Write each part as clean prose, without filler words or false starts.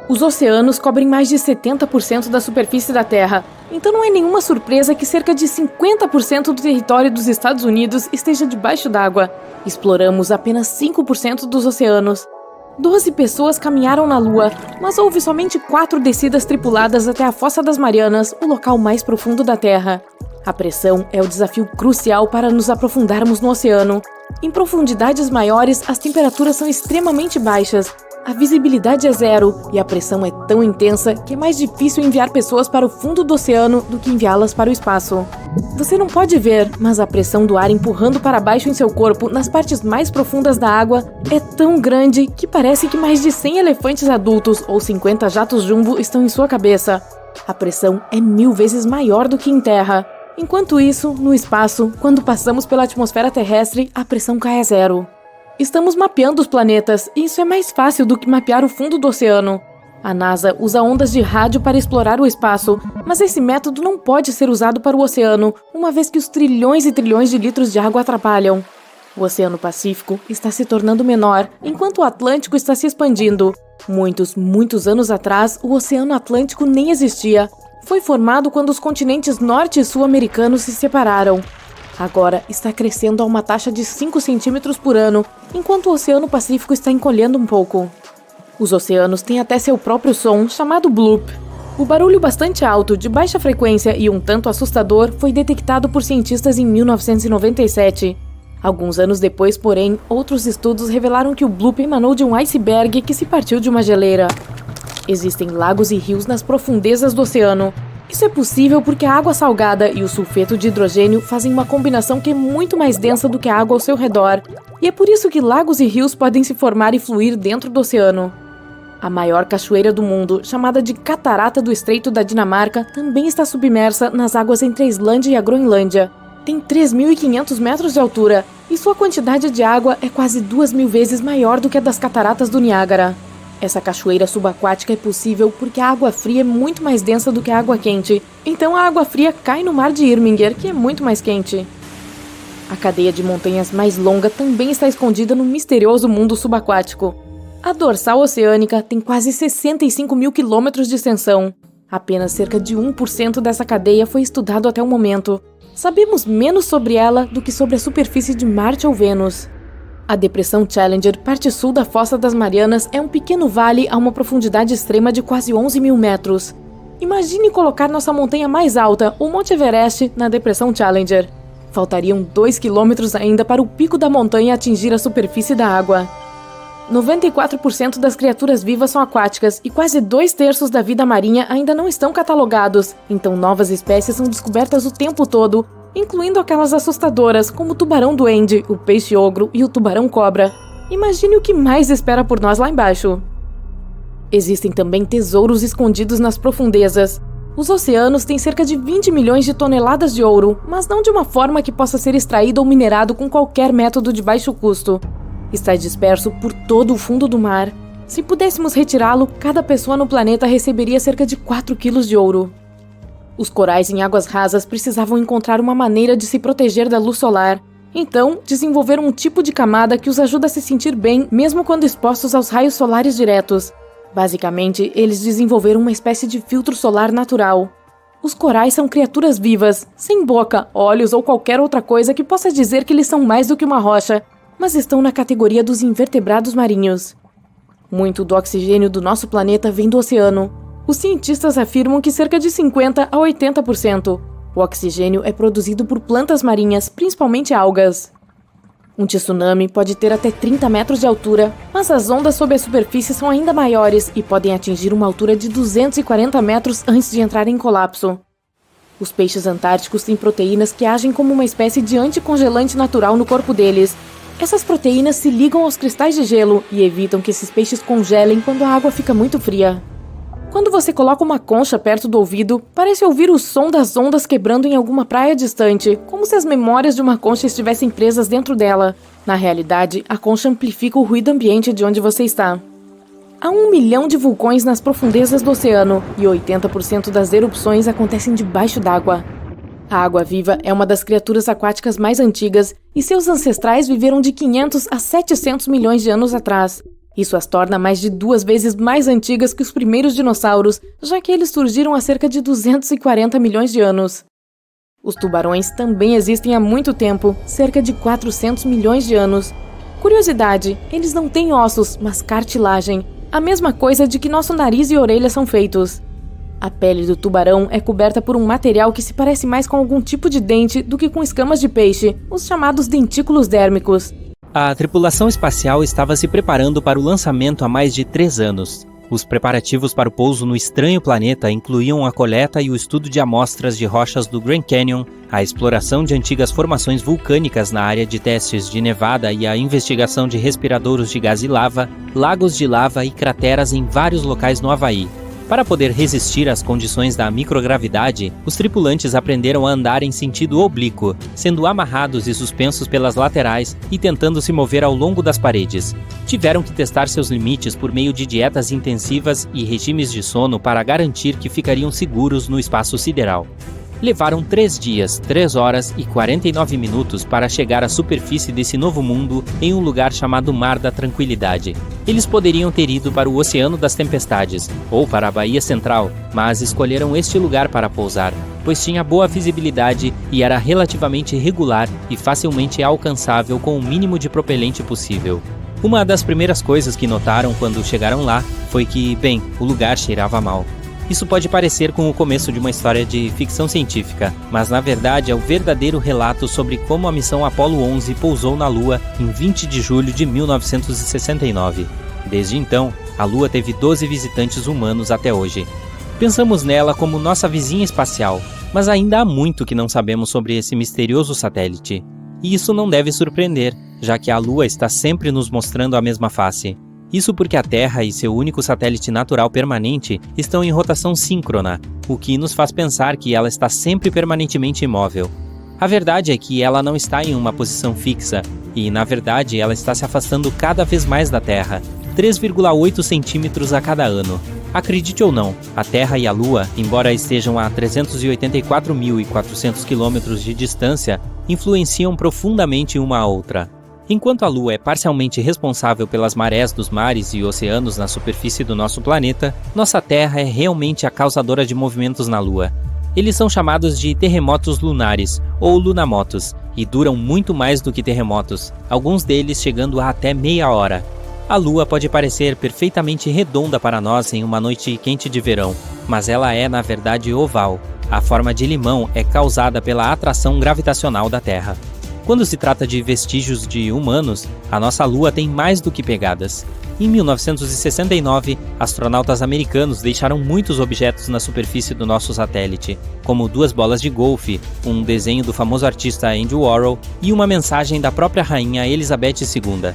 Os oceanos cobrem mais de 70% da superfície da Terra, então não é nenhuma surpresa que cerca de 50% do território dos Estados Unidos esteja debaixo d'água. Exploramos apenas 5% dos oceanos. 12 pessoas caminharam na Lua, mas houve somente 4 descidas tripuladas até a Fossa das Marianas, o local mais profundo da Terra. A pressão é o desafio crucial para nos aprofundarmos no oceano. Em profundidades maiores, as temperaturas são extremamente baixas. A visibilidade é zero e a pressão é tão intensa que é mais difícil enviar pessoas para o fundo do oceano do que enviá-las para o espaço. Você não pode ver, mas a pressão do ar empurrando para baixo em seu corpo nas partes mais profundas da água é tão grande que parece que mais de 100 elefantes adultos ou 50 jatos jumbo estão em sua cabeça. A pressão é 1000 vezes maior do que em terra. Enquanto isso, no espaço, quando passamos pela atmosfera terrestre, a pressão cai a zero. Estamos mapeando os planetas, e isso é mais fácil do que mapear o fundo do oceano. A NASA usa ondas de rádio para explorar o espaço, mas esse método não pode ser usado para o oceano, uma vez que os trilhões e trilhões de litros de água atrapalham. O Oceano Pacífico está se tornando menor, enquanto o Atlântico está se expandindo. Muitos anos atrás, o Oceano Atlântico nem existia. Foi formado quando os continentes norte e sul-americanos se separaram. Agora está crescendo a uma taxa de 5 centímetros por ano, enquanto o Oceano Pacífico está encolhendo um pouco. Os oceanos têm até seu próprio som, chamado bloop. O barulho bastante alto, de baixa frequência e um tanto assustador foi detectado por cientistas em 1997. Alguns anos depois, porém, outros estudos revelaram que o bloop emanou de um iceberg que se partiu de uma geleira. Existem lagos e rios nas profundezas do oceano. Isso é possível porque a água salgada e o sulfeto de hidrogênio fazem uma combinação que é muito mais densa do que a água ao seu redor, e é por isso que lagos e rios podem se formar e fluir dentro do oceano. A maior cachoeira do mundo, chamada de Catarata do Estreito da Dinamarca, também está submersa nas águas entre a Islândia e a Groenlândia. Tem 3.500 metros de altura, e sua quantidade de água é quase 2.000 vezes maior do que a das cataratas do Niágara. Essa cachoeira subaquática é possível porque a água fria é muito mais densa do que a água quente, então a água fria cai no mar de Irminger, que é muito mais quente. A cadeia de montanhas mais longa também está escondida no misterioso mundo subaquático. A dorsal oceânica tem quase 65 mil quilômetros de extensão. Apenas cerca de 1% dessa cadeia foi estudado até o momento. Sabemos menos sobre ela do que sobre a superfície de Marte ou Vênus. A Depressão Challenger, parte sul da Fossa das Marianas, é um pequeno vale a uma profundidade extrema de quase 11 mil metros. Imagine colocar nossa montanha mais alta, o Monte Everest, na Depressão Challenger. Faltariam 2 quilômetros ainda para o pico da montanha atingir a superfície da água. 94% das criaturas vivas são aquáticas e quase 2/3 da vida marinha ainda não estão catalogados, então novas espécies são descobertas o tempo todo, incluindo aquelas assustadoras como o tubarão-duende, o peixe-ogro e o tubarão-cobra. Imagine o que mais espera por nós lá embaixo. Existem também tesouros escondidos nas profundezas. Os oceanos têm cerca de 20 milhões de toneladas de ouro, mas não de uma forma que possa ser extraído ou minerado com qualquer método de baixo custo. Está disperso por todo o fundo do mar. Se pudéssemos retirá-lo, cada pessoa no planeta receberia cerca de 4 quilos de ouro. Os corais em águas rasas precisavam encontrar uma maneira de se proteger da luz solar. Então, desenvolveram um tipo de camada que os ajuda a se sentir bem mesmo quando expostos aos raios solares diretos. Basicamente, eles desenvolveram uma espécie de filtro solar natural. Os corais são criaturas vivas, sem boca, olhos ou qualquer outra coisa que possa dizer que eles são mais do que uma rocha, mas estão na categoria dos invertebrados marinhos. Muito do oxigênio do nosso planeta vem do oceano. Os cientistas afirmam que cerca de 50 a 80%. O oxigênio é produzido por plantas marinhas, principalmente algas. Um tsunami pode ter até 30 metros de altura, mas as ondas sob a superfície são ainda maiores e podem atingir uma altura de 240 metros antes de entrar em colapso. Os peixes antárticos têm proteínas que agem como uma espécie de anticongelante natural no corpo deles. Essas proteínas se ligam aos cristais de gelo e evitam que esses peixes congelem quando a água fica muito fria. Quando você coloca uma concha perto do ouvido, parece ouvir o som das ondas quebrando em alguma praia distante, como se as memórias de uma concha estivessem presas dentro dela. Na realidade, a concha amplifica o ruído ambiente de onde você está. Há 1 milhão de vulcões nas profundezas do oceano e 80% das erupções acontecem debaixo d'água. A água-viva é uma das criaturas aquáticas mais antigas e seus ancestrais viveram de 500 a 700 milhões de anos atrás. Isso as torna mais de 2 vezes mais antigas que os primeiros dinossauros, já que eles surgiram há cerca de 240 milhões de anos. Os tubarões também existem há muito tempo, cerca de 400 milhões de anos. Curiosidade, eles não têm ossos, mas cartilagem, a mesma coisa de que nosso nariz e orelha são feitos. A pele do tubarão é coberta por um material que se parece mais com algum tipo de dente do que com escamas de peixe, os chamados dentículos dérmicos. A tripulação espacial estava se preparando para o lançamento há mais de 3 anos. Os preparativos para o pouso no estranho planeta incluíam a coleta e o estudo de amostras de rochas do Grand Canyon, a exploração de antigas formações vulcânicas na área de testes de Nevada e a investigação de respiradouros de gás e lava, lagos de lava e crateras em vários locais no Havaí. Para poder resistir às condições da microgravidade, os tripulantes aprenderam a andar em sentido oblíquo, sendo amarrados e suspensos pelas laterais e tentando se mover ao longo das paredes. Tiveram que testar seus limites por meio de dietas intensivas e regimes de sono para garantir que ficariam seguros no espaço sideral. Levaram 3 dias, 3 horas e 49 minutos para chegar à superfície desse novo mundo em um lugar chamado Mar da Tranquilidade. Eles poderiam ter ido para o Oceano das Tempestades ou para a Baía Central, mas escolheram este lugar para pousar, pois tinha boa visibilidade e era relativamente regular e facilmente alcançável com o mínimo de propelente possível. Uma das primeiras coisas que notaram quando chegaram lá foi que, bem, o lugar cheirava mal. Isso pode parecer com o começo de uma história de ficção científica, mas na verdade é o verdadeiro relato sobre como a missão Apollo 11 pousou na Lua em 20 de julho de 1969. Desde então, a Lua teve 12 visitantes humanos até hoje. Pensamos nela como nossa vizinha espacial, mas ainda há muito que não sabemos sobre esse misterioso satélite. E isso não deve surpreender, já que a Lua está sempre nos mostrando a mesma face. Isso porque a Terra e seu único satélite natural permanente estão em rotação síncrona, o que nos faz pensar que ela está sempre permanentemente imóvel. A verdade é que ela não está em uma posição fixa, e na verdade ela está se afastando cada vez mais da Terra, 3,8 centímetros a cada ano. Acredite ou não, a Terra e a Lua, embora estejam a 384.400 quilômetros de distância, influenciam profundamente uma a outra. Enquanto a Lua é parcialmente responsável pelas marés dos mares e oceanos na superfície do nosso planeta, nossa Terra é realmente a causadora de movimentos na Lua. Eles são chamados de terremotos lunares, ou lunamotos, e duram muito mais do que terremotos, alguns deles chegando a até meia hora. A Lua pode parecer perfeitamente redonda para nós em uma noite quente de verão, mas ela é, na verdade, oval. A forma de limão é causada pela atração gravitacional da Terra. Quando se trata de vestígios de humanos, a nossa Lua tem mais do que pegadas. Em 1969, astronautas americanos deixaram muitos objetos na superfície do nosso satélite, como 2 bolas de golfe, um desenho do famoso artista Andy Warhol e uma mensagem da própria rainha Elizabeth II.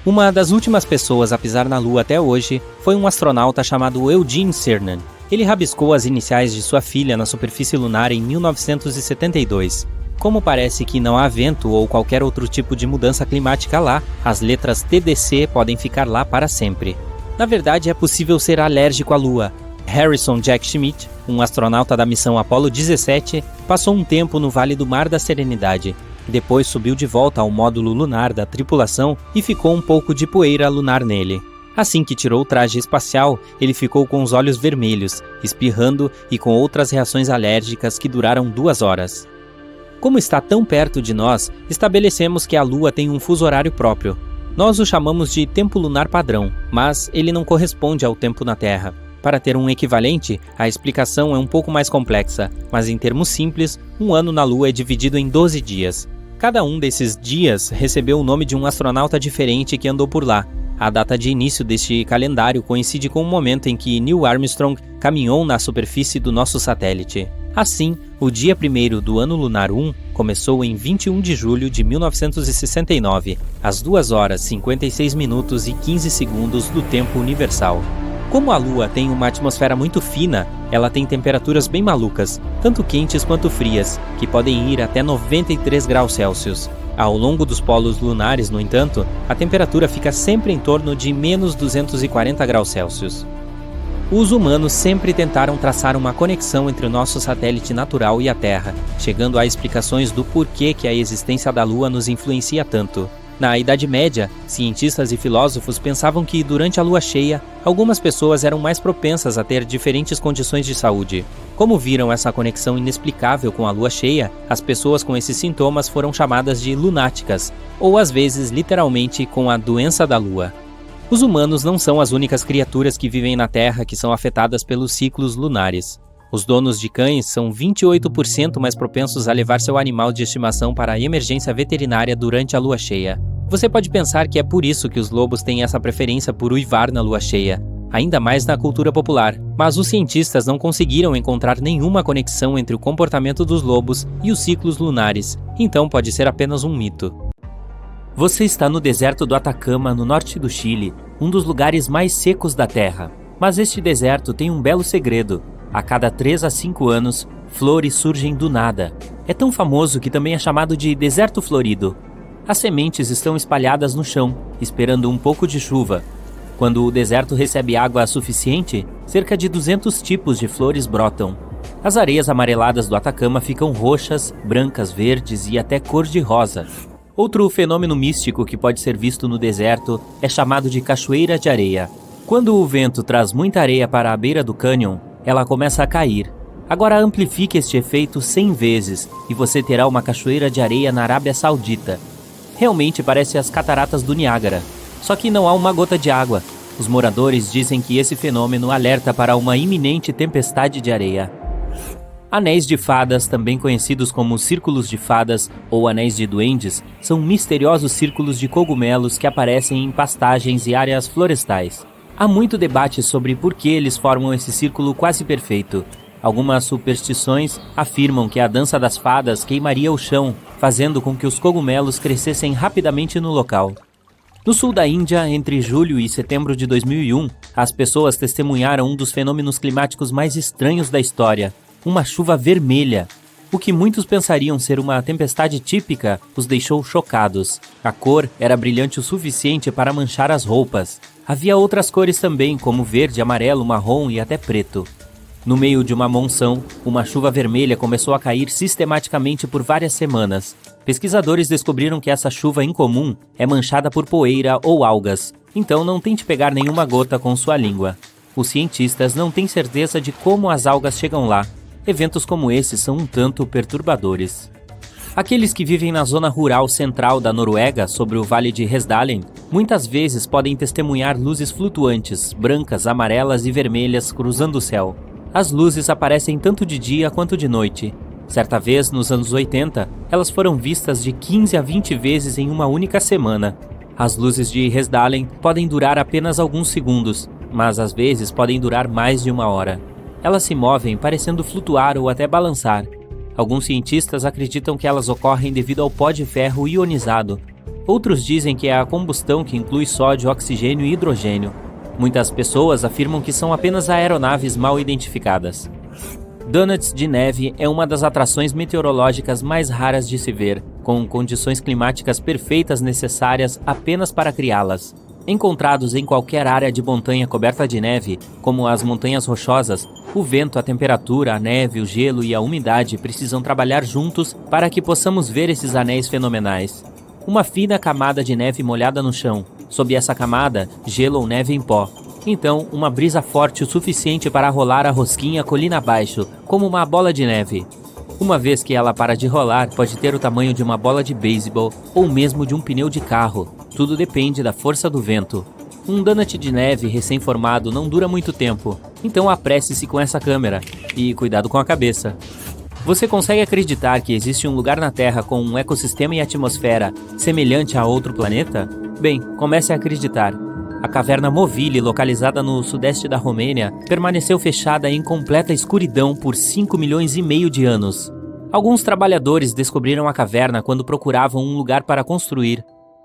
Uma das últimas pessoas a pisar na Lua até hoje foi um astronauta chamado Eugene Cernan. Ele rabiscou as iniciais de sua filha na superfície lunar em 1972. Como parece que não há vento ou qualquer outro tipo de mudança climática lá, as letras TDC podem ficar lá para sempre. Na verdade, é possível ser alérgico à Lua. Harrison Jack Schmitt, um astronauta da missão Apollo 17, passou um tempo no Vale do Mar da Serenidade. Depois subiu de volta ao módulo lunar da tripulação e ficou um pouco de poeira lunar nele. Assim que tirou o traje espacial, ele ficou com os olhos vermelhos, espirrando e com outras reações alérgicas que duraram 2 horas. Como está tão perto de nós, estabelecemos que a Lua tem um fuso horário próprio. Nós o chamamos de tempo lunar padrão, mas ele não corresponde ao tempo na Terra. Para ter um equivalente, a explicação é um pouco mais complexa, mas em termos simples, um ano na Lua é dividido em 12 dias. Cada um desses dias recebeu o nome de um astronauta diferente que andou por lá. A data de início deste calendário coincide com o momento em que Neil Armstrong caminhou na superfície do nosso satélite. Assim, o dia 1º do ano lunar 1 começou em 21 de julho de 1969, às 2 horas 56 minutos e 15 segundos do tempo universal. Como a Lua tem uma atmosfera muito fina, ela tem temperaturas bem malucas, tanto quentes quanto frias, que podem ir até 93 graus Celsius. Ao longo dos polos lunares, no entanto, a temperatura fica sempre em torno de menos 240 graus Celsius. Os humanos sempre tentaram traçar uma conexão entre o nosso satélite natural e a Terra, chegando a explicações do porquê que a existência da Lua nos influencia tanto. Na Idade Média, cientistas e filósofos pensavam que, durante a lua cheia, algumas pessoas eram mais propensas a ter diferentes condições de saúde. Como viram essa conexão inexplicável com a lua cheia, as pessoas com esses sintomas foram chamadas de lunáticas, ou às vezes, literalmente, com a doença da lua. Os humanos não são as únicas criaturas que vivem na Terra que são afetadas pelos ciclos lunares. Os donos de cães são 28% mais propensos a levar seu animal de estimação para a emergência veterinária durante a lua cheia. Você pode pensar que é por isso que os lobos têm essa preferência por uivar na lua cheia, ainda mais na cultura popular, mas os cientistas não conseguiram encontrar nenhuma conexão entre o comportamento dos lobos e os ciclos lunares, então pode ser apenas um mito. Você está no deserto do Atacama, no norte do Chile, um dos lugares mais secos da Terra. Mas este deserto tem um belo segredo. A cada 3 a 5 anos, flores surgem do nada. É tão famoso que também é chamado de deserto florido. As sementes estão espalhadas no chão, esperando um pouco de chuva. Quando o deserto recebe água suficiente, cerca de 200 tipos de flores brotam. As areias amareladas do Atacama ficam roxas, brancas, verdes e até cor-de-rosa. Outro fenômeno místico que pode ser visto no deserto é chamado de cachoeira de areia. Quando o vento traz muita areia para a beira do cânion, ela começa a cair. Agora amplifique este efeito 100 vezes e você terá uma cachoeira de areia na Arábia Saudita. Realmente parece as cataratas do Niágara, só que não há uma gota de água. Os moradores dizem que esse fenômeno alerta para uma iminente tempestade de areia. Anéis de fadas, também conhecidos como círculos de fadas ou anéis de duendes, são misteriosos círculos de cogumelos que aparecem em pastagens e áreas florestais. Há muito debate sobre por que eles formam esse círculo quase perfeito. Algumas superstições afirmam que a dança das fadas queimaria o chão, fazendo com que os cogumelos crescessem rapidamente no local. No sul da Índia, entre julho e setembro de 2001, as pessoas testemunharam um dos fenômenos climáticos mais estranhos da história, uma chuva vermelha. O que muitos pensariam ser uma tempestade típica os deixou chocados. A cor era brilhante o suficiente para manchar as roupas. Havia outras cores também, como verde, amarelo, marrom e até preto. No meio de uma monção, uma chuva vermelha começou a cair sistematicamente por várias semanas. Pesquisadores descobriram que essa chuva incomum é manchada por poeira ou algas, então não tente pegar nenhuma gota com sua língua. Os cientistas não têm certeza de como as algas chegam lá. Eventos como esses são um tanto perturbadores. Aqueles que vivem na zona rural central da Noruega, sobre o Vale de Hesdalen, muitas vezes podem testemunhar luzes flutuantes, brancas, amarelas e vermelhas cruzando o céu. As luzes aparecem tanto de dia quanto de noite. Certa vez, nos anos 80, elas foram vistas de 15 a 20 vezes em uma única semana. As luzes de Hesdalen podem durar apenas alguns segundos, mas às vezes podem durar mais de uma hora. Elas se movem parecendo flutuar ou até balançar. Alguns cientistas acreditam que elas ocorrem devido ao pó de ferro ionizado. Outros dizem que é a combustão que inclui sódio, oxigênio e hidrogênio. Muitas pessoas afirmam que são apenas aeronaves mal identificadas. Donuts de neve é uma das atrações meteorológicas mais raras de se ver, com condições climáticas perfeitas necessárias apenas para criá-las. Encontrados em qualquer área de montanha coberta de neve, como as montanhas rochosas, o vento, a temperatura, a neve, o gelo e a umidade precisam trabalhar juntos para que possamos ver esses anéis fenomenais. Uma fina camada de neve molhada no chão. Sob essa camada, gelo ou neve em pó. Então, uma brisa forte o suficiente para rolar a rosquinha colina abaixo, como uma bola de neve. Uma vez que ela para de rolar, pode ter o tamanho de uma bola de beisebol ou mesmo de um pneu de carro. Tudo depende da força do vento. Um donut de neve recém-formado não dura muito tempo, então apresse-se com essa câmera e cuidado com a cabeça. Você consegue acreditar que existe um lugar na Terra com um ecossistema e atmosfera semelhante a outro planeta? Bem, comece a acreditar. A caverna Movile, localizada no sudeste da Romênia, permaneceu fechada em completa escuridão por 5,5 milhões de anos. Alguns trabalhadores descobriram a caverna quando procuravam um lugar para construir.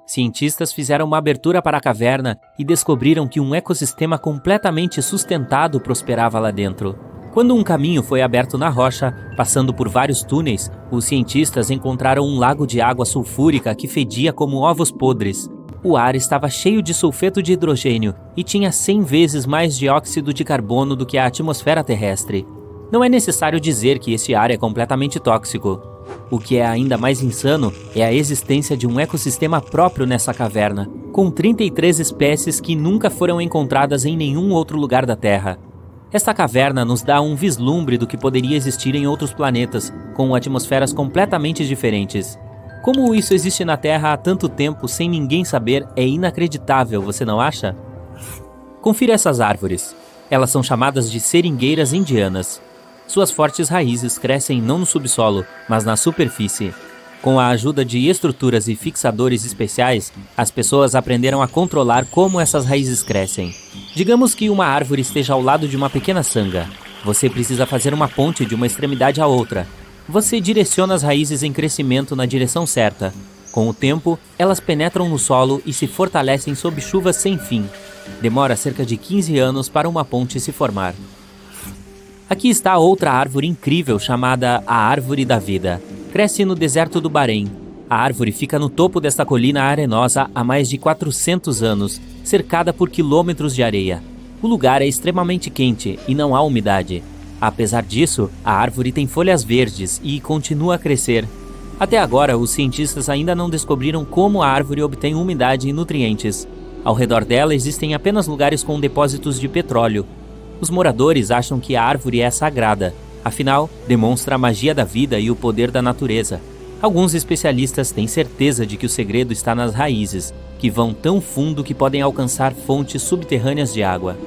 Cientistas fizeram uma abertura para a caverna e descobriram que um ecossistema completamente sustentado prosperava lá dentro. Quando um caminho foi aberto na rocha, passando por vários túneis, os cientistas encontraram um lago de água sulfúrica que fedia como ovos podres. O ar estava cheio de sulfeto de hidrogênio e tinha 100 vezes mais dióxido de carbono do que a atmosfera terrestre. Não é necessário dizer que esse ar é completamente tóxico. O que é ainda mais insano é a existência de um ecossistema próprio nessa caverna, com 33 espécies que nunca foram encontradas em nenhum outro lugar da Terra. Esta caverna nos dá um vislumbre do que poderia existir em outros planetas, com atmosferas completamente diferentes. Como isso existe na Terra há tanto tempo sem ninguém saber é inacreditável, você não acha? Confira essas árvores. Elas são chamadas de seringueiras indianas. Suas fortes raízes crescem não no subsolo, mas na superfície. Com a ajuda de estruturas e fixadores especiais, as pessoas aprenderam a controlar como essas raízes crescem. Digamos que uma árvore esteja ao lado de uma pequena sanga. Você precisa fazer uma ponte de uma extremidade à outra. Você direciona as raízes em crescimento na direção certa. Com o tempo, elas penetram no solo e se fortalecem sob chuvas sem fim. Demora cerca de 15 anos para uma ponte se formar. Aqui está outra árvore incrível chamada a Árvore da Vida. Cresce no deserto do Bahrein. A árvore fica no topo desta colina arenosa há mais de 400 anos, cercada por quilômetros de areia. O lugar é extremamente quente e não há umidade. Apesar disso, a árvore tem folhas verdes e continua a crescer. Até agora, os cientistas ainda não descobriram como a árvore obtém umidade e nutrientes. Ao redor dela existem apenas lugares com depósitos de petróleo. Os moradores acham que a árvore é sagrada, afinal, demonstra a magia da vida e o poder da natureza. Alguns especialistas têm certeza de que o segredo está nas raízes, que vão tão fundo que podem alcançar fontes subterrâneas de água.